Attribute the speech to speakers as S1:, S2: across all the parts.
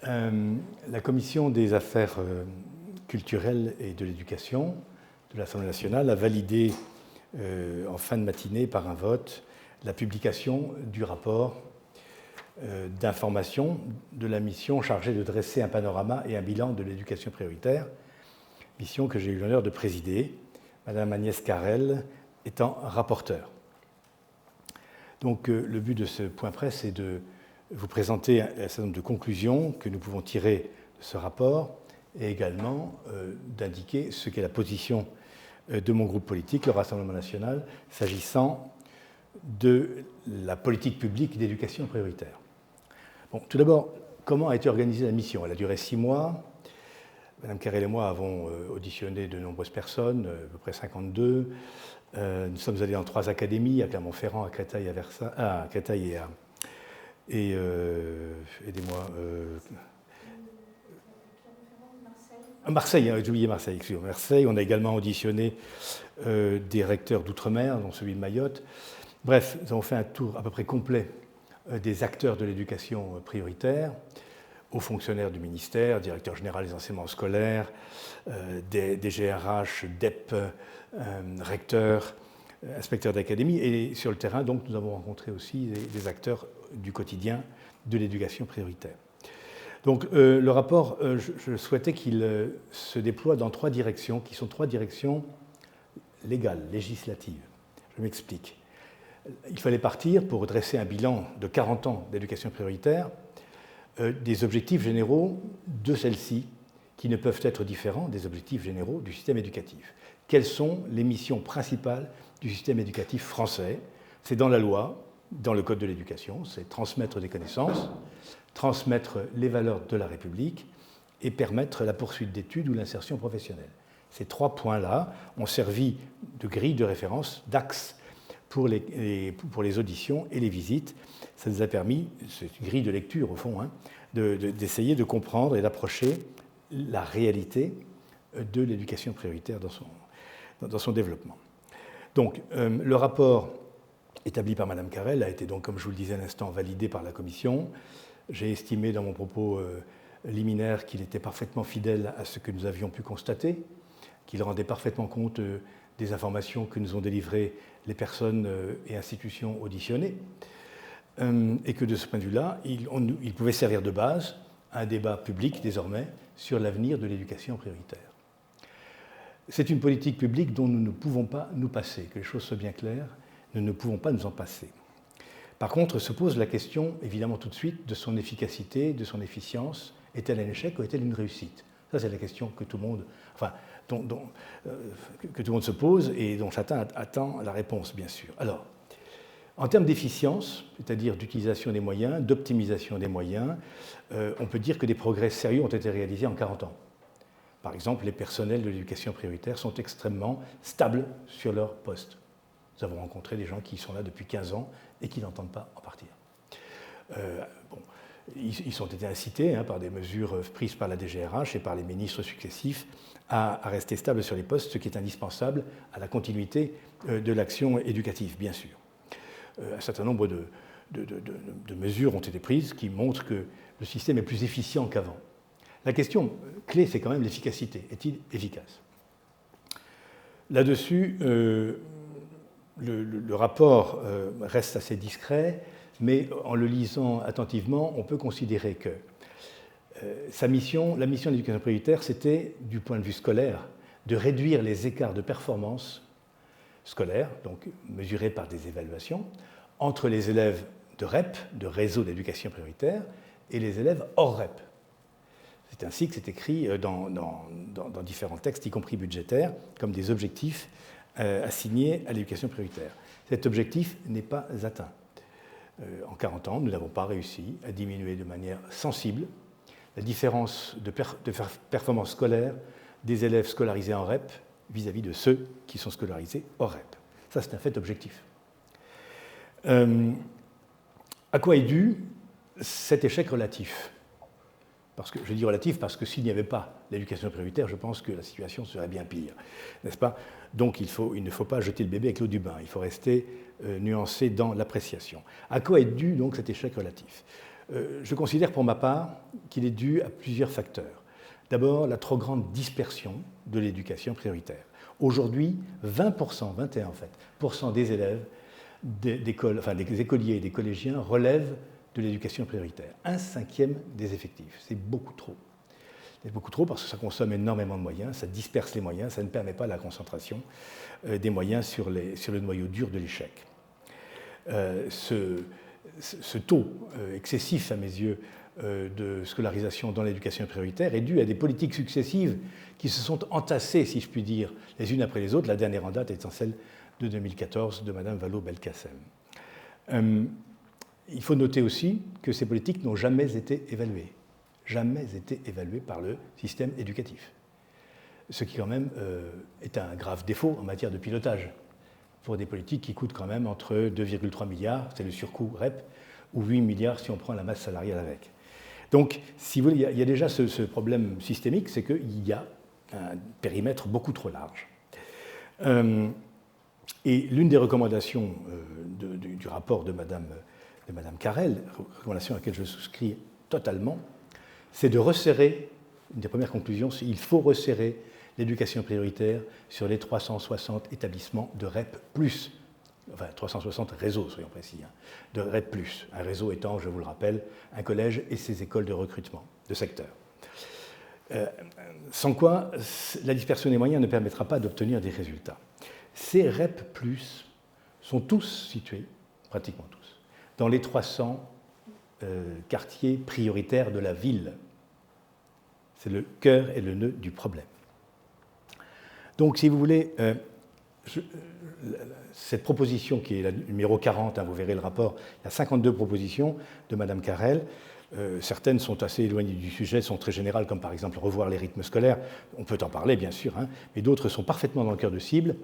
S1: La commission des affaires culturelles et de l'éducation de l'Assemblée nationale a validé en fin de matinée par un vote la publication du rapport d'information de la mission chargée de dresser un panorama et un bilan de l'éducation prioritaire, mission que j'ai eu l'honneur de présider, Madame Agnès Carrel étant rapporteure. Donc le but de ce point presse est de vous présenter un certain nombre de conclusions que nous pouvons tirer de ce rapport et également d'indiquer ce qu'est la position de mon groupe politique, le Rassemblement national, s'agissant de la politique publique d'éducation prioritaire. Bon, tout d'abord, comment a été organisée la mission? Elle a duré 6 mois. Madame Carrel et moi avons auditionné de nombreuses personnes, à peu près 52. Nous sommes allés dans 3 académies, à Clermont-Ferrand, à Créteil, à Créteil et aidez-moi. Marseille, j'ai oublié Marseille, excusez-moi. Marseille, on a également auditionné des recteurs d'outre-mer, dont celui de Mayotte. Bref, nous avons fait un tour à peu près complet des acteurs de l'éducation prioritaire, aux fonctionnaires du ministère, directeur général des enseignements scolaires, des GRH, DEP, recteurs, inspecteurs d'académie. Et sur le terrain, donc, nous avons rencontré aussi des acteurs du quotidien de l'éducation prioritaire. Donc le rapport, je souhaitais qu'il se déploie dans 3 directions, qui sont 3 directions légales, législatives. Je m'explique. Il fallait partir pour dresser un bilan de 40 ans d'éducation prioritaire, des objectifs généraux de celle-ci, qui ne peuvent être différents des objectifs généraux du système éducatif. Quelles sont les missions principales du système éducatif français? C'est dans la loi, dans le Code de l'éducation, c'est transmettre des connaissances, transmettre les valeurs de la République et permettre la poursuite d'études ou l'insertion professionnelle. Ces 3 points-là ont servi de grille de référence, d'axe pour les auditions et les visites. Ça nous a permis, c'est une grille de lecture au fond, d'essayer de comprendre et d'approcher la réalité de l'éducation prioritaire dans son développement. Donc, le rapport établi par Mme Carrel a été donc, comme je vous le disais à l'instant, validé par la Commission. J'ai estimé dans mon propos liminaire qu'il était parfaitement fidèle à ce que nous avions pu constater, qu'il rendait parfaitement compte des informations que nous ont délivrées les personnes et institutions auditionnées, et que de ce point de vue-là, il pouvait servir de base à un débat public désormais sur l'avenir de l'éducation prioritaire. C'est une politique publique dont nous ne pouvons pas nous passer, que les choses soient bien claires, nous ne pouvons pas nous en passer. Par contre, se pose la question, évidemment tout de suite, de son efficacité, de son efficience. Est-elle un échec ou est-elle une réussite? Ça, c'est la question que tout le monde, que tout le monde se pose et dont chacun attend la réponse, bien sûr. Alors, en termes d'efficience, c'est-à-dire d'utilisation des moyens, d'optimisation des moyens, on peut dire que des progrès sérieux ont été réalisés en 40 ans. Par exemple, les personnels de l'éducation prioritaire sont extrêmement stables sur leur poste. Nous avons rencontré des gens qui sont là depuis 15 ans et qui n'entendent pas en partir. Ils ont été incités par des mesures prises par la DGRH et par les ministres successifs à rester stables sur les postes, ce qui est indispensable à la continuité de l'action éducative, bien sûr. Un certain nombre de mesures ont été prises qui montrent que le système est plus efficient qu'avant. La question clé, c'est quand même l'efficacité. Est-il efficace? Là-dessus, le rapport reste assez discret, mais en le lisant attentivement, on peut considérer que la mission de l'éducation prioritaire, c'était, du point de vue scolaire, de réduire les écarts de performance scolaire, donc mesurés par des évaluations, entre les élèves de REP, de réseau d'éducation prioritaire, et les élèves hors REP. C'est ainsi que c'est écrit dans différents textes, y compris budgétaires, comme des objectifs assignés à l'éducation prioritaire. Cet objectif n'est pas atteint. En 40 ans, nous n'avons pas réussi à diminuer de manière sensible la différence de performance scolaire des élèves scolarisés en REP vis-à-vis de ceux qui sont scolarisés hors REP. Ça, c'est un fait objectif. À quoi est dû cet échec relatif? Je dis relatif parce que s'il n'y avait pas l'éducation prioritaire, je pense que la situation serait bien pire, n'est-ce pas? Donc il ne faut pas jeter le bébé avec l'eau du bain, il faut rester nuancé dans l'appréciation. À quoi est dû donc cet échec relatif? Je considère pour ma part qu'il est dû à plusieurs facteurs. D'abord, la trop grande dispersion de l'éducation prioritaire. Aujourd'hui, 21 en fait, des élèves d'école, enfin des écoliers et des collégiens relèvent de l'éducation prioritaire. 1/5 des effectifs, c'est beaucoup trop. C'est beaucoup trop parce que ça consomme énormément de moyens, ça disperse les moyens, ça ne permet pas la concentration des moyens sur le noyau dur de l'échec. Ce taux excessif, à mes yeux, de scolarisation dans l'éducation prioritaire est dû à des politiques successives qui se sont entassées, si je puis dire, les unes après les autres, la dernière en date étant celle de 2014 de Mme Vallaud-Belkacem. Il faut noter aussi que ces politiques n'ont jamais été évaluées par le système éducatif, ce qui quand même est un grave défaut en matière de pilotage pour des politiques qui coûtent quand même entre 2,3 milliards, c'est le surcoût REP, ou 8 milliards si on prend la masse salariale avec. Donc, si vous voulez, il y a déjà ce problème systémique, c'est qu'il y a un périmètre beaucoup trop large. Et l'une des recommandations du rapport de Mme Carrel, recommandation à laquelle je souscris totalement, c'est de resserrer, une des premières conclusions, c'est qu'il faut resserrer l'éducation prioritaire sur les 360 établissements de REP+, enfin 360 réseaux, soyons précis, de REP+, un réseau étant, je vous le rappelle, un collège et ses écoles de recrutement, de secteur. Sans quoi, la dispersion des moyens ne permettra pas d'obtenir des résultats. Ces REP+, sont tous situés, pratiquement tous, dans les 300 quartiers prioritaires de la ville. C'est le cœur et le nœud du problème. Donc, si vous voulez, cette proposition qui est la numéro 40, vous verrez le rapport, il y a 52 propositions de Mme Carrel. Certaines sont assez éloignées du sujet, sont très générales, comme par exemple revoir les rythmes scolaires. On peut en parler, bien sûr, mais d'autres sont parfaitement dans le cœur de cible.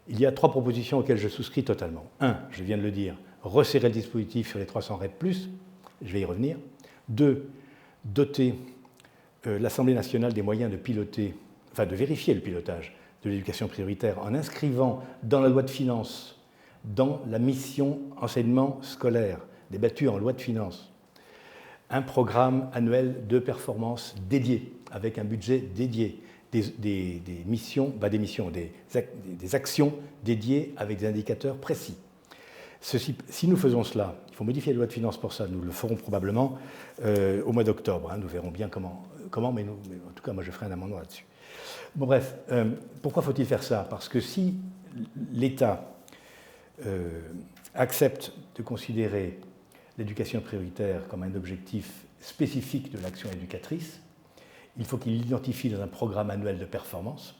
S1: Il y a 3 propositions auxquelles je souscris totalement. 1, je viens de le dire, resserrer le dispositif sur les 300 REP+, je vais y revenir. 2, doter l'Assemblée nationale des moyens de piloter, enfin de vérifier le pilotage de l'éducation prioritaire en inscrivant dans la loi de finances, dans la mission enseignement scolaire, débattue en loi de finances, un programme annuel de performance dédié, avec un budget dédié, des actions dédiées avec des indicateurs précis. Si nous faisons cela, il faut modifier la loi de finances pour ça, nous le ferons probablement au mois d'octobre, nous verrons bien comment mais en tout cas, moi je ferai un amendement là-dessus. Bon bref, pourquoi faut-il faire ça? Parce que si l'État accepte de considérer l'éducation prioritaire comme un objectif spécifique de l'action éducatrice, il faut qu'il l'identifie dans un programme annuel de performance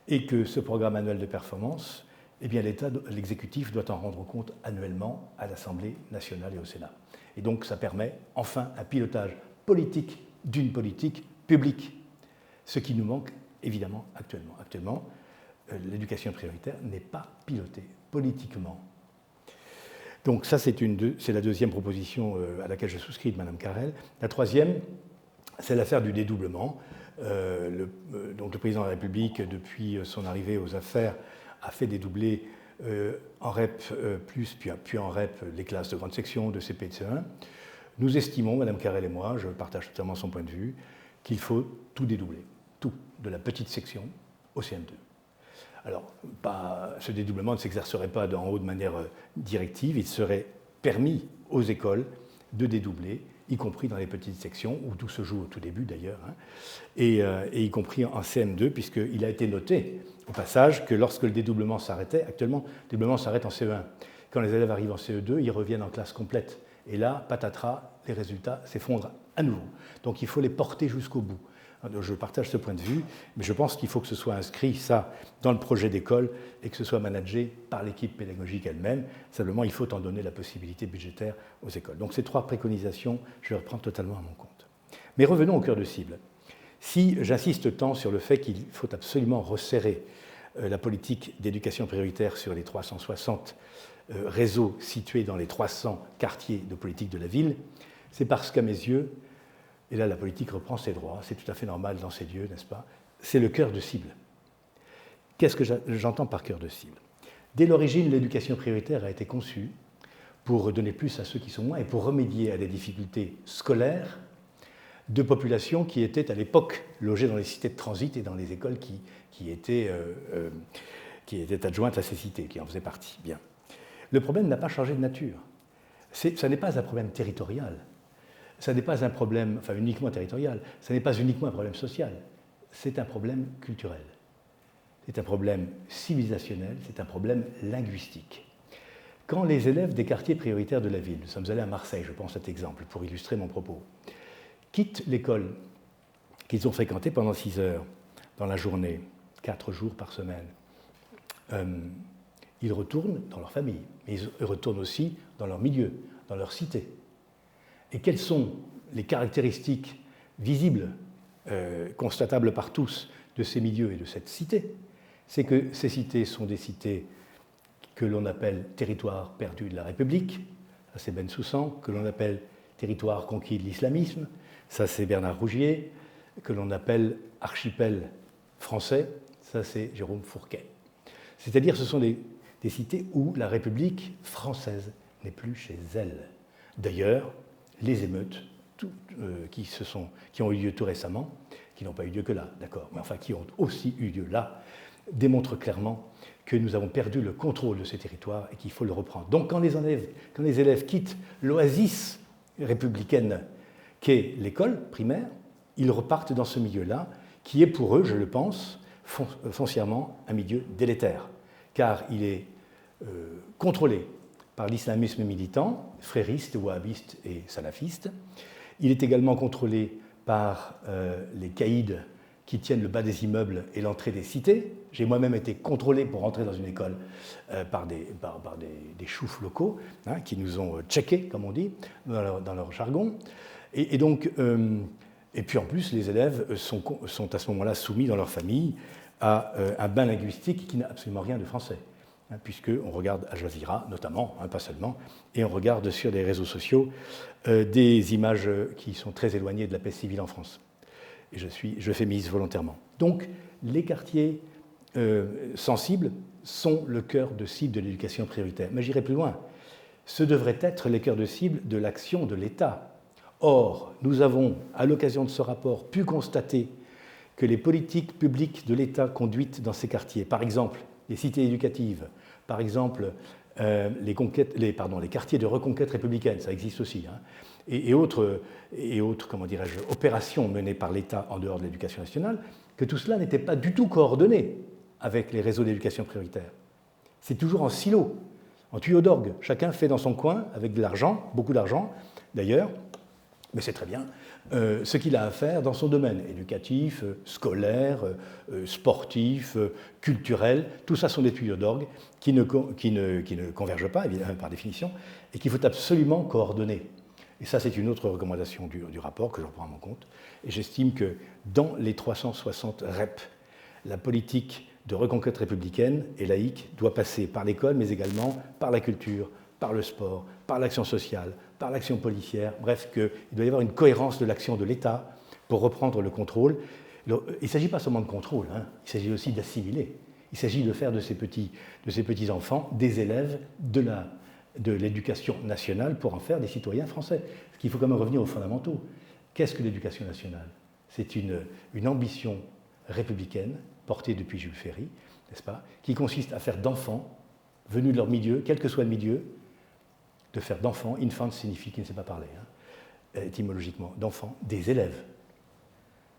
S1: et que ce programme annuel de performance, eh bien l'exécutif doit en rendre compte annuellement à l'Assemblée nationale et au Sénat. Et donc ça permet enfin un pilotage politique d'une politique publique, ce qui nous manque évidemment actuellement. Actuellement, l'éducation prioritaire n'est pas pilotée politiquement. Donc ça, c'est la deuxième proposition à laquelle je souscris de Mme Carrel. La troisième, c'est l'affaire du dédoublement. Donc le président de la République, depuis son arrivée aux affaires, a fait dédoubler en REP+, puis en REP, les classes de grande section, de CP et de CE1. Nous estimons, Mme Carrel et moi, je partage totalement son point de vue, qu'il faut tout dédoubler, tout, de la petite section au CM2. Alors, ce dédoublement ne s'exercerait pas en haut de manière directive, il serait permis aux écoles de dédoubler, y compris dans les petites sections, où tout se joue au tout début d'ailleurs, et y compris en CM2, puisqu'il a été noté, au passage, que lorsque le dédoublement s'arrêtait, actuellement, le dédoublement s'arrête en CE1. Quand les élèves arrivent en CE2, ils reviennent en classe complète. Et là, patatras, les résultats s'effondrent à nouveau. Donc il faut les porter jusqu'au bout. Je partage ce point de vue, mais je pense qu'il faut que ce soit inscrit, ça, dans le projet d'école et que ce soit managé par l'équipe pédagogique elle-même. Simplement, il faut en donner la possibilité budgétaire aux écoles. Donc ces 3 préconisations, je les reprends totalement à mon compte. Mais revenons au cœur de cible. Si j'insiste tant sur le fait qu'il faut absolument resserrer la politique d'éducation prioritaire sur les 360 réseaux situés dans les 300 quartiers de politique de la ville, c'est parce qu'à mes yeux, et là la politique reprend ses droits, c'est tout à fait normal dans ces lieux, n'est-ce pas? C'est le cœur de cible. Qu'est-ce que j'entends par cœur de cible? Dès l'origine, l'éducation prioritaire a été conçue pour donner plus à ceux qui sont moins et pour remédier à des difficultés scolaires de populations qui étaient à l'époque logées dans les cités de transit et dans les écoles qui étaient adjointes à ces cités, qui en faisaient partie. Bien. Le problème n'a pas changé de nature. Ça n'est pas un problème territorial. Ça n'est pas un problème, enfin uniquement territorial. Ça n'est pas uniquement un problème social. C'est un problème culturel. C'est un problème civilisationnel. C'est un problème linguistique. Quand les élèves des quartiers prioritaires de la ville, nous sommes allés à Marseille, je pense à cet exemple, pour illustrer mon propos, quittent l'école qu'ils ont fréquentée pendant 6 heures dans la journée, 4 jours par semaine, ils retournent dans leur famille, mais ils retournent aussi dans leur milieu, dans leur cité. Et quelles sont les caractéristiques visibles, constatables par tous, de ces milieux et de cette cité? C'est que ces cités sont des cités que l'on appelle territoire perdu de la République, ça c'est Ben Soussan, que l'on appelle territoire conquis de l'islamisme, ça c'est Bernard Rougier, que l'on appelle archipel français, ça c'est Jérôme Fourquet. C'est-à-dire ce sont des cités où la République française n'est plus chez elle. D'ailleurs, les émeutes qui ont eu lieu tout récemment, qui n'ont pas eu lieu que là, d'accord, mais enfin qui ont aussi eu lieu là, démontrent clairement que nous avons perdu le contrôle de ces territoires et qu'il faut le reprendre. Donc quand les élèves quittent l'oasis républicaine qu'est l'école primaire, ils repartent dans ce milieu-là, qui est pour eux, je le pense, foncièrement un milieu délétère, car il est contrôlé par l'islamisme militant, frériste, wahhabiste et salafiste. Il est également contrôlé par les caïds qui tiennent le bas des immeubles et l'entrée des cités. J'ai moi-même été contrôlé pour entrer dans une école par des choufs locaux, hein, qui nous ont checkés, comme on dit, dans leur jargon. Et puis en plus, les élèves sont à ce moment-là soumis dans leur famille à un bain linguistique qui n'a absolument rien de français, hein, puisqu'on regarde Al Jazeera, notamment, hein, pas seulement, et on regarde sur les réseaux sociaux des images qui sont très éloignées de la paix civile en France. Et je féminise volontairement. Donc, les quartiers sensibles sont le cœur de cible de l'éducation prioritaire. Mais j'irai plus loin. Ce devraient être les cœurs de cible de l'action de l'État. Or, nous avons, à l'occasion de ce rapport, pu constater que les politiques publiques de l'État conduites dans ces quartiers, par exemple les cités éducatives, par exemple les quartiers de reconquête républicaine, ça existe aussi, hein, et autres comment dirais-je, opérations menées par l'État en dehors de l'éducation nationale, que tout cela n'était pas du tout coordonné avec les réseaux d'éducation prioritaire. C'est toujours en silo, en tuyau d'orgue. Chacun fait dans son coin, avec de l'argent, beaucoup d'argent d'ailleurs, mais c'est très bien, ce qu'il a à faire dans son domaine, éducatif, scolaire, sportif, culturel. Tout ça sont des tuyaux d'orgue qui ne convergent pas, évidemment, par définition, et qu'il faut absolument coordonner. Et ça, c'est une autre recommandation du rapport que je reprends à mon compte. Et j'estime que dans les 360 REP, la politique de reconquête républicaine et laïque doit passer par l'école, mais également par la culture, par le sport, par l'action sociale, par l'action policière. Bref, qu'il doit y avoir une cohérence de l'action de l'État pour reprendre le contrôle. Il ne s'agit pas seulement de contrôle, hein, il s'agit aussi d'assimiler. Il s'agit de faire de ces petits enfants des élèves de l'éducation nationale pour en faire des citoyens français. Parce qu'il faut quand même revenir aux fondamentaux. Qu'est-ce que l'éducation nationale? C'est une ambition républicaine portée depuis Jules Ferry, n'est-ce pas, qui consiste à faire d'enfants, venus de leur milieu, quel que soit le milieu, de faire d'enfants, infant signifie qui ne sait pas parler, hein, étymologiquement, d'enfants, des élèves.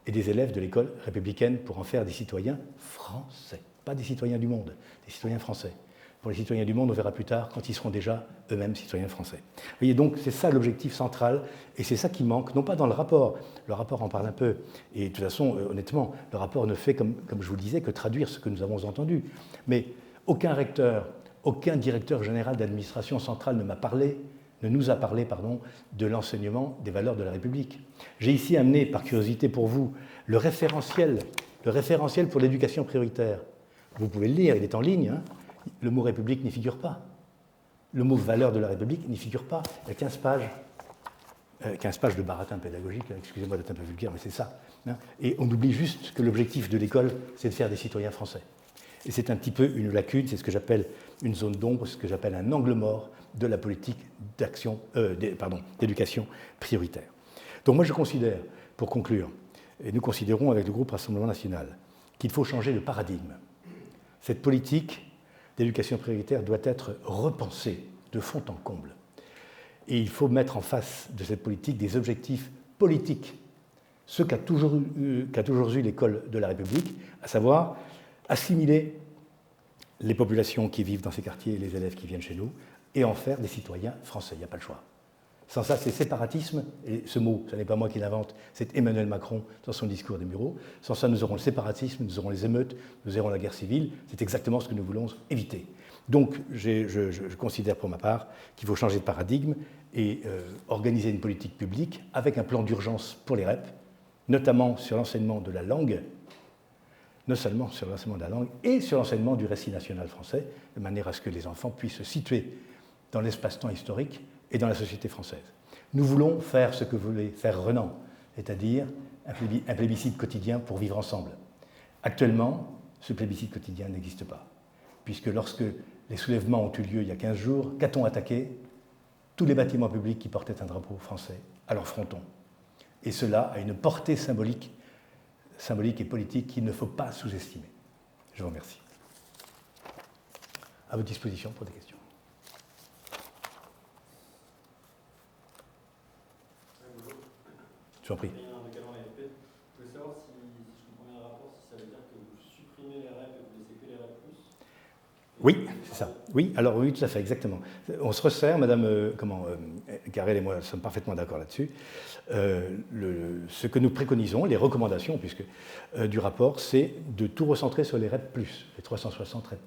S1: Et des élèves de l'école républicaine pour en faire des citoyens français. Pas des citoyens du monde, des citoyens français. Pour les citoyens du monde, on verra plus tard, quand ils seront déjà eux-mêmes citoyens français. Vous voyez, donc c'est ça l'objectif central, et c'est ça qui manque, non pas dans le rapport en parle un peu, et de toute façon, honnêtement, le rapport ne fait, comme je vous le disais, que traduire ce que nous avons entendu. Mais aucun recteur, aucun directeur général d'administration centrale ne nous a parlé de l'enseignement des valeurs de la République. J'ai ici amené, par curiosité pour vous, le référentiel pour l'éducation prioritaire. Vous pouvez le lire, il est en ligne, hein. Le mot République n'y figure pas. Le mot valeur de la République n'y figure pas. Il y a 15 pages de baratin pédagogique, excusez-moi d'être un peu vulgaire, mais c'est ça. Hein. Et on oublie juste que l'objectif de l'école, c'est de faire des citoyens français. Et c'est un petit peu une lacune, c'est ce que j'appelle une zone d'ombre, ce que j'appelle un angle mort de la politique d'éducation prioritaire. Donc moi je considère, pour conclure, et nous considérons avec le groupe Rassemblement National, qu'il faut changer de paradigme. Cette politique d'éducation prioritaire doit être repensée de fond en comble. Et il faut mettre en face de cette politique des objectifs politiques, ce qu'a toujours eu l'école de la République, à savoir assimiler les populations qui vivent dans ces quartiers et les élèves qui viennent chez nous, et en faire des citoyens français. Il n'y a pas le choix. Sans ça, c'est séparatisme, et ce mot, ce n'est pas moi qui l'invente, c'est Emmanuel Macron dans son discours des Mureaux. Sans ça, nous aurons le séparatisme, nous aurons les émeutes, nous aurons la guerre civile. C'est exactement ce que nous voulons éviter. Donc, je considère pour ma part qu'il faut changer de paradigme et organiser une politique publique avec un plan d'urgence pour les REP, notamment sur l'enseignement de la langue, non seulement sur l'enseignement de la langue, et sur l'enseignement du récit national français, de manière à ce que les enfants puissent se situer dans l'espace-temps historique et dans la société française. Nous voulons faire ce que voulait faire Renan, c'est-à-dire un plébiscite quotidien pour vivre ensemble. Actuellement, ce plébiscite quotidien n'existe pas, puisque lorsque les soulèvements ont eu lieu il y a 15 jours, qu'a-t-on attaqué? Tous les bâtiments publics qui portaient un drapeau français à leur fronton. Et cela a une portée symbolique et politique qu'il ne faut pas sous-estimer. Je vous remercie. À votre disposition pour des questions. Je vous en prie.
S2: Je voulais savoir si je comprends bien le rapport, si ça veut dire que vous supprimez les REP et vous laissez que les REP+.
S1: Oui, c'est ça. Oui, alors oui, tout à fait, exactement. On se resserre, Madame Carrel et moi sommes parfaitement d'accord là-dessus. Ce que nous préconisons, les recommandations du rapport, c'est de tout recentrer sur les REP+, les 360 REP+.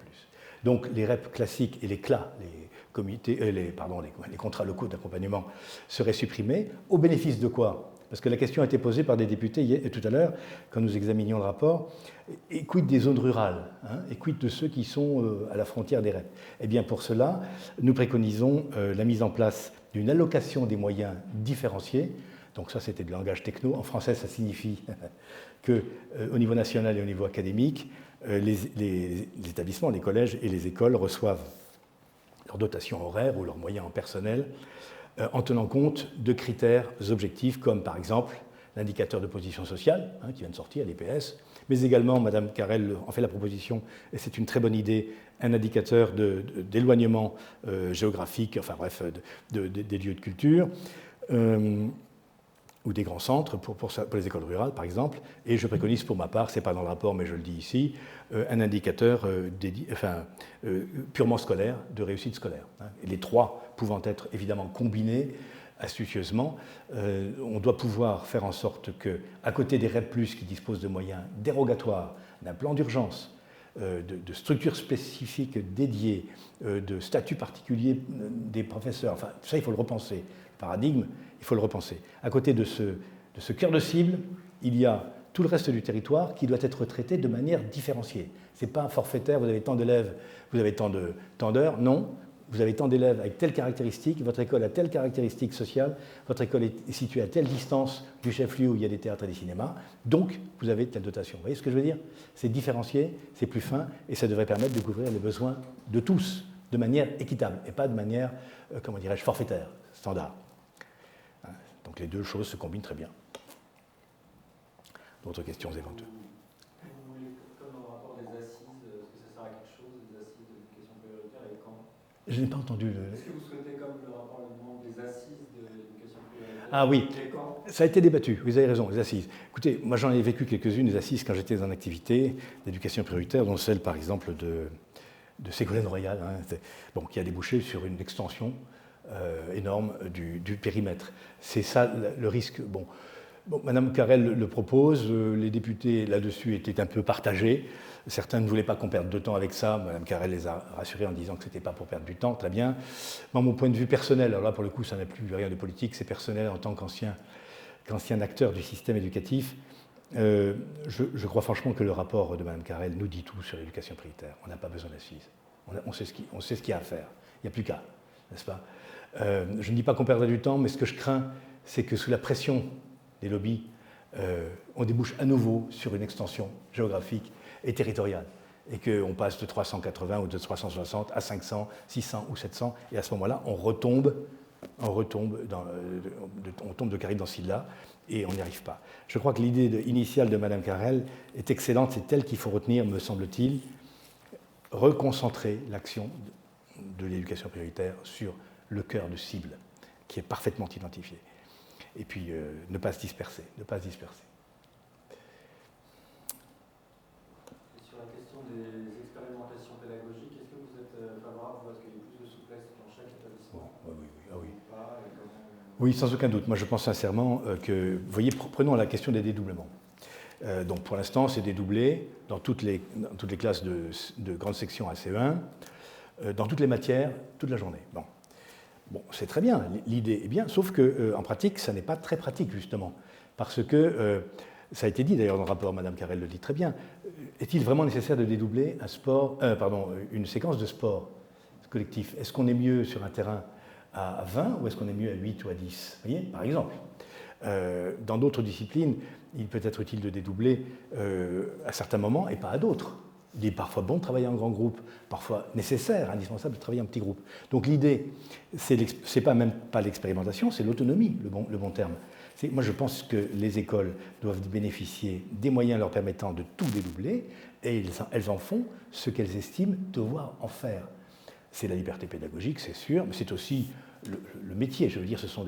S1: Donc les REP classiques et les CLA, les contrats locaux d'accompagnement, seraient supprimés. Au bénéfice de quoi? Parce que la question a été posée par des députés tout à l'heure, quand nous examinions le rapport. Et quid des zones rurales, et quid de ceux qui sont à la frontière des REP? Eh bien, pour cela, nous préconisons la mise en place d'une allocation des moyens différenciés. Donc ça, c'était du langage techno. En français, ça signifie qu'au niveau national et au niveau académique, les établissements, les collèges et les écoles reçoivent leur dotation horaire ou leurs moyens en personnel en tenant compte de critères objectifs comme, par exemple, l'indicateur de position sociale, qui vient de sortir, l'EPS, mais également, Mme Carrel en fait la proposition, et c'est une très bonne idée, un indicateur d'éloignement géographique, enfin bref, des lieux de culture, ou des grands centres pour les écoles rurales, par exemple. Et je préconise pour ma part, ce n'est pas dans le rapport, mais je le dis ici, un indicateur purement scolaire, de réussite scolaire. Et les trois pouvant être évidemment combinés astucieusement, on doit pouvoir faire en sorte qu'à côté des REP+, qui disposent de moyens dérogatoires, d'un plan d'urgence, de structures spécifiques dédiées, de statuts particuliers des professeurs, enfin, ça, il faut le repenser. Le paradigme, il faut le repenser. À côté de ce cœur de cible, il y a tout le reste du territoire qui doit être traité de manière différenciée. Ce n'est pas forfaitaire, vous avez tant d'élèves, vous avez tant d'heures, non. Vous avez tant d'élèves avec telle caractéristique, votre école a telle caractéristique sociale, votre école est située à telle distance du chef-lieu où il y a des théâtres et des cinémas, donc vous avez telle dotation. Vous voyez ce que je veux dire? C'est différencié, c'est plus fin, et ça devrait permettre de couvrir les besoins de tous, de manière équitable, et pas de manière, comment dirais-je, forfaitaire, standard. Donc les deux choses se combinent très bien. D'autres questions éventuelles?
S2: Vous voulez, comme dans le rapport des assises, est-ce que ça sert à quelque chose, des assises d'éducation prioritaire, et quand?
S1: Je n'ai pas entendu le...
S2: Est-ce que vous souhaitez, comme le rapport le demande, des assises de l'éducation prioritaire?
S1: Ah oui,
S2: et quand?
S1: Ça a été débattu, vous avez raison, les assises. Écoutez, moi j'en ai vécu quelques-unes, des assises, quand j'étais en activité d'éducation prioritaire, dont celle, par exemple, de Ségolène Royal, qui a débouché sur une extension énorme du périmètre. C'est ça le risque. Bon, Mme Carrel le propose, les députés là-dessus étaient un peu partagés. Certains ne voulaient pas qu'on perde de temps avec ça. Mme Carrel les a rassurés en disant que ce n'était pas pour perdre du temps, très bien. Moi, mon point de vue personnel, alors là pour le coup ça n'a plus rien de politique, c'est personnel en tant qu'ancien acteur du système éducatif, je crois franchement que le rapport de Mme Carrel nous dit tout sur l'éducation prioritaire. On n'a pas besoin d'assises. On sait ce qu'il y a à faire. Il n'y a plus qu'à, n'est-ce pas? Je ne dis pas qu'on perdrait du temps, mais ce que je crains, c'est que sous la pression des lobbies, on débouche à nouveau sur une extension géographique et territoriale. et qu'on passe de 380 ou de 360 à 500, 600 ou 700, et à ce moment-là, on tombe de Carib dans Scylla, et on n'y arrive pas. Je crois que l'idée initiale de Mme Carrel est excellente, c'est elle qu'il faut retenir, me semble-t-il, reconcentrer l'action de l'éducation prioritaire sur le cœur de cible, qui est parfaitement identifié. Et puis, ne pas se disperser,
S2: Et sur la question des expérimentations pédagogiques, est-ce que vous êtes favorable à ce qu'il y ait plus de souplesse dans chaque établissement?
S1: Oui. Oui, sans aucun doute. Moi, je pense sincèrement que, vous voyez, prenons la question des dédoublements. Donc, pour l'instant, c'est dédoublé dans toutes les classes de grande section à CE1, dans toutes les matières, toute la journée. Bon, c'est très bien, l'idée est bien, sauf qu'en pratique, ça n'est pas très pratique, justement. Parce que, ça a été dit d'ailleurs dans le rapport, Mme Carrel le dit très bien, est-il vraiment nécessaire de dédoubler une séquence de sport collectif? Est-ce qu'on est mieux sur un terrain à 20 ou est-ce qu'on est mieux à 8 ou à 10? Vous voyez, par exemple. Dans d'autres disciplines, il peut être utile de dédoubler à certains moments et pas à d'autres. Il est parfois bon de travailler en grand groupe, parfois nécessaire, indispensable de travailler en petit groupe. Donc l'idée, c'est même pas l'expérimentation, c'est l'autonomie, le bon terme. Moi, je pense que les écoles doivent bénéficier des moyens leur permettant de tout dédoubler, et elles en font ce qu'elles estiment devoir en faire. C'est la liberté pédagogique, c'est sûr, mais c'est aussi le métier. Je veux dire, ce sont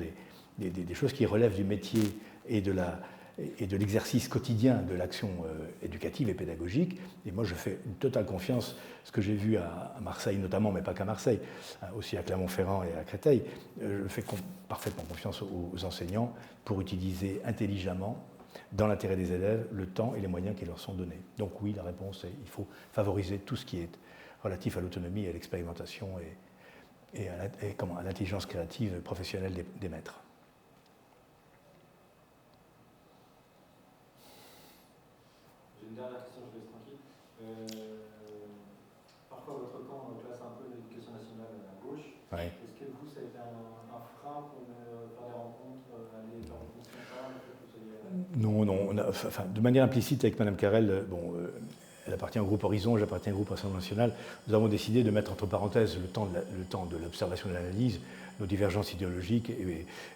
S1: des choses qui relèvent du métier et de l'exercice quotidien de l'action éducative et pédagogique. Et moi, je fais une totale confiance, ce que j'ai vu à Marseille notamment, mais pas qu'à Marseille, aussi à Clermont-Ferrand et à Créteil, je fais parfaitement confiance aux enseignants pour utiliser intelligemment, dans l'intérêt des élèves, le temps et les moyens qui leur sont donnés. Donc oui, la réponse est il faut favoriser tout ce qui est relatif à l'autonomie et à l'expérimentation et à l'intelligence créative professionnelle des maîtres.
S2: J'ai une dernière question, je vous laisse tranquille. Parfois, votre camp classe un peu l'éducation nationale à gauche.
S1: Ouais.
S2: Est-ce que vous, ça a été un frein pour faire des rencontres, aller faire des rencontres?
S1: Non, de manière implicite avec Mme Carrel, elle appartient au groupe Horizon, j'appartiens au groupe Rassemblement National, nous avons décidé de mettre entre parenthèses le temps de l'observation et de l'analyse, nos divergences idéologiques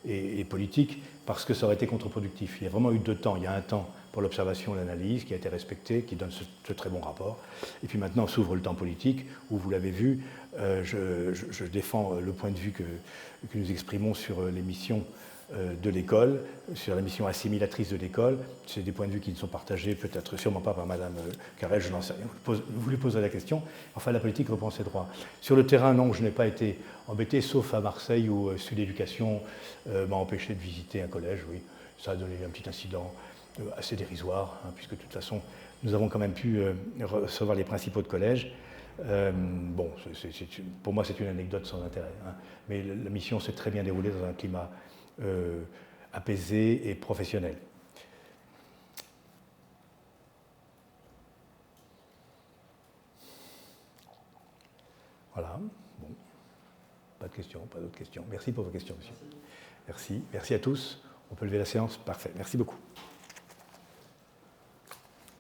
S1: et politiques, parce que ça aurait été contre-productif. Il y a vraiment eu deux temps. Il y a un temps pour l'observation et l'analyse qui a été respecté, qui donne ce très bon rapport. Et puis maintenant s'ouvre le temps politique, où vous l'avez vu, je défends le point de vue que nous exprimons sur les missions de l'école, sur la mission assimilatrice de l'école. C'est des points de vue qui ne sont partagés, peut-être sûrement pas par Mme Carrel, je n'en sais rien. Vous lui poserez la question. Enfin, la politique reprend ses droits. Sur le terrain, non, je n'ai pas été embêté, sauf à Marseille où Sud Éducation m'a empêché de visiter un collège, oui. Ça a donné un petit incident assez dérisoire, puisque de toute façon, nous avons quand même pu recevoir les principaux de collège. Pour moi, c'est une anecdote sans intérêt. Mais la mission s'est très bien déroulée dans un climat apaisé et professionnel. Voilà. Bon. Pas de questions, pas d'autres questions. Merci pour vos questions, monsieur. Merci à tous. On peut lever la séance. Parfait. Merci beaucoup.